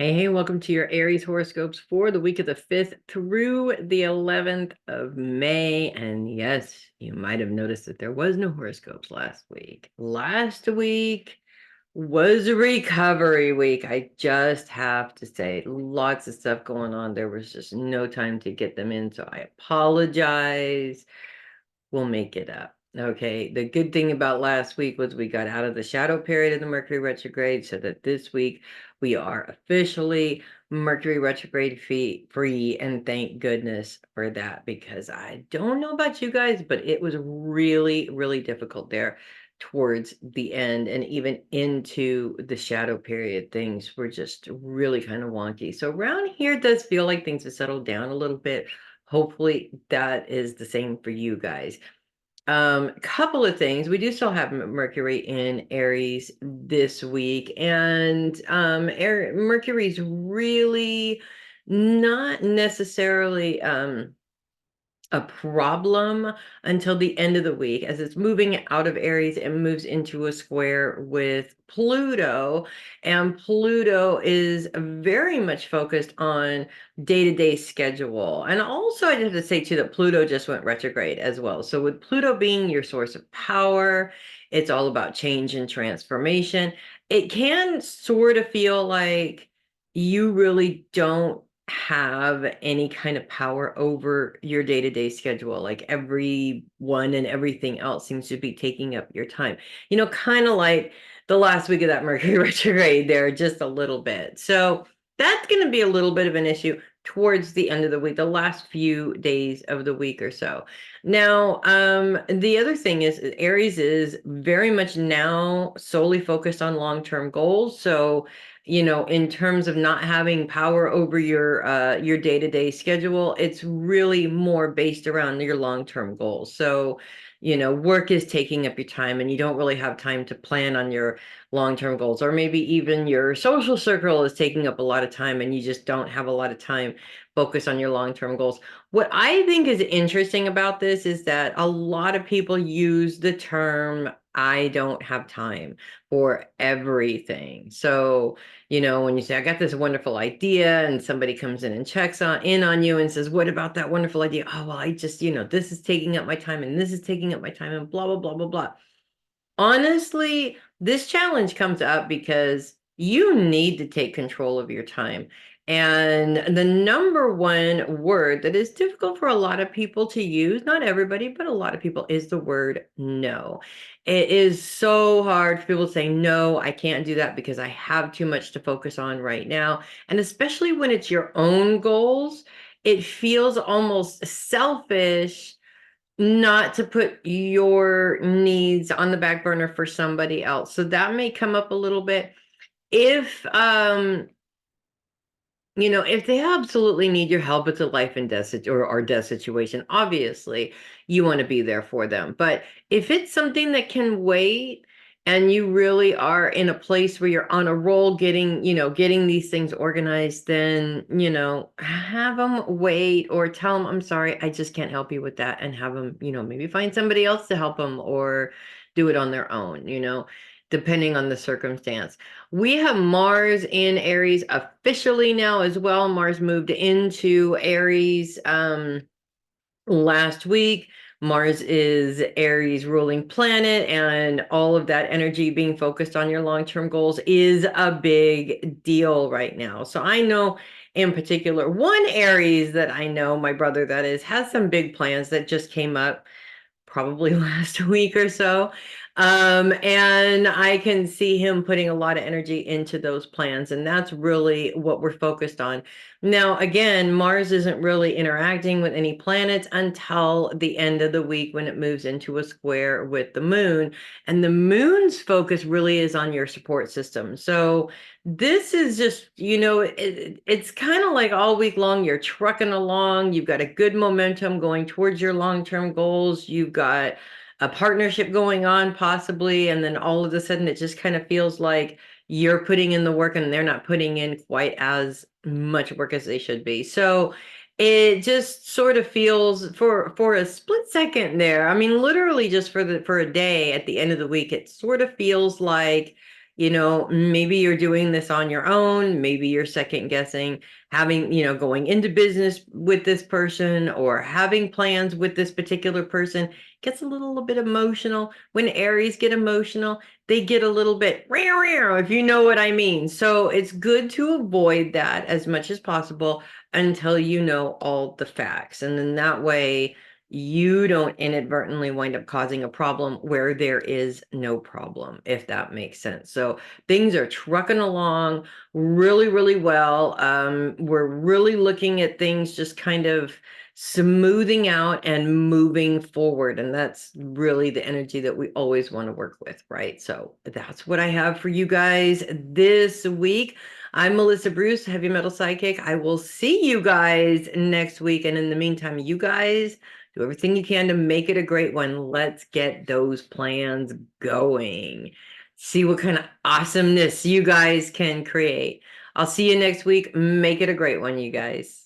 Hey, welcome to your Aries horoscopes for the week of the 5th through the 11th of May. And yes, you might have noticed that there was no horoscopes last week. Last week was a recovery week. I just have to say, lots of stuff going on. There was just no time to get them in, so I apologize. We'll make it up. Okay, the good thing about last week was we got out of the shadow period of the Mercury retrograde, so that this week we are officially Mercury retrograde free, and thank goodness for that, because I don't know about you guys, but it was really, really difficult there towards the end and even into the shadow period. Things were just really kind of wonky. So around here it does feel like things have settled down a little bit. Hopefully that is the same for you guys. Couple of things. We do still have Mercury in Aries this week, and Mercury's really not necessarily a problem until the end of the week. As it's moving out of Aries, it moves into a square with Pluto, and Pluto is very much focused on day-to-day schedule. And also, I have to say too that Pluto just went retrograde as well. So with Pluto being your source of power, it's all about change and transformation. It can sort of feel like you really don't have any kind of power over your day-to-day schedule. Like everyone and everything else seems to be taking up your time. Kind of like the last week of that Mercury retrograde there, just a little bit. So that's going to be a little bit of an issue towards the end of the week, the last few days of the week or so. Now, the other thing is Aries is very much now solely focused on long-term goals. So in terms of not having power over your day-to-day schedule, it's really more based around your long-term goals. So, work is taking up your time and you don't really have time to plan on your long-term goals, or maybe even your social circle is taking up a lot of time and you just don't have a lot of time focus on your long-term goals. What I think is interesting about this is that a lot of people use the term "I don't have time" for everything. So, when you say, I got this wonderful idea, and somebody comes in and checks in on you and says, what about that wonderful idea? Oh, well, I just, this is taking up my time and this is taking up my time and blah, blah, blah, blah, blah. Honestly, this challenge comes up because you need to take control of your time. And the number one word that is difficult for a lot of people to use, not everybody, but a lot of people, is the word no. It is so hard for people to say, no, I can't do that because I have too much to focus on right now. And especially when it's your own goals, it feels almost selfish not to put your needs on the back burner for somebody else. So that may come up a little bit. If they absolutely need your help, it's a life and death or death situation. Obviously, you want to be there for them. But if it's something that can wait and you really are in a place where you're on a roll getting these things organized, then, have them wait, or tell them, I'm sorry, I just can't help you with that, and have them, maybe find somebody else to help them or do it on their own, depending on the circumstance. We have Mars in Aries officially now as well. Mars moved into Aries last week. Mars is Aries ruling planet, and all of that energy being focused on your long-term goals is a big deal right now. So I know in particular, one Aries that I know, my brother that is, has some big plans that just came up probably last week or so. And I can see him putting a lot of energy into those plans. And that's really what we're focused on. Now, again, Mars isn't really interacting with any planets until the end of the week when it moves into a square with the moon. And the moon's focus really is on your support system. So this is just, it's kind of like all week long, you're trucking along. You've got a good momentum going towards your long-term goals. You've got a partnership going on possibly, and then all of a sudden it just kind of feels like you're putting in the work and they're not putting in quite as much work as they should be. So it just sort of feels for a split second there. I mean, literally just for a day at the end of the week, it sort of feels like Maybe you're doing this on your own. Maybe you're second guessing having, going into business with this person or having plans with this particular person. Gets a little bit emotional. When Aries get emotional, they get a little bit, if you know what I mean. So it's good to avoid that as much as possible until you know all the facts. And then that way, you don't inadvertently wind up causing a problem where there is no problem, if that makes sense. So things are trucking along really, really well. We're really looking at things just kind of smoothing out and moving forward. And that's really the energy that we always want to work with, right? So that's what I have for you guys this week. I'm Melissa Bruce, Heavy Metal Sidekick. I will see you guys next week. And in the meantime, you guys do everything you can to make it a great one. Let's get those plans going. See what kind of awesomeness you guys can create. I'll see you next week. Make it a great one, you guys.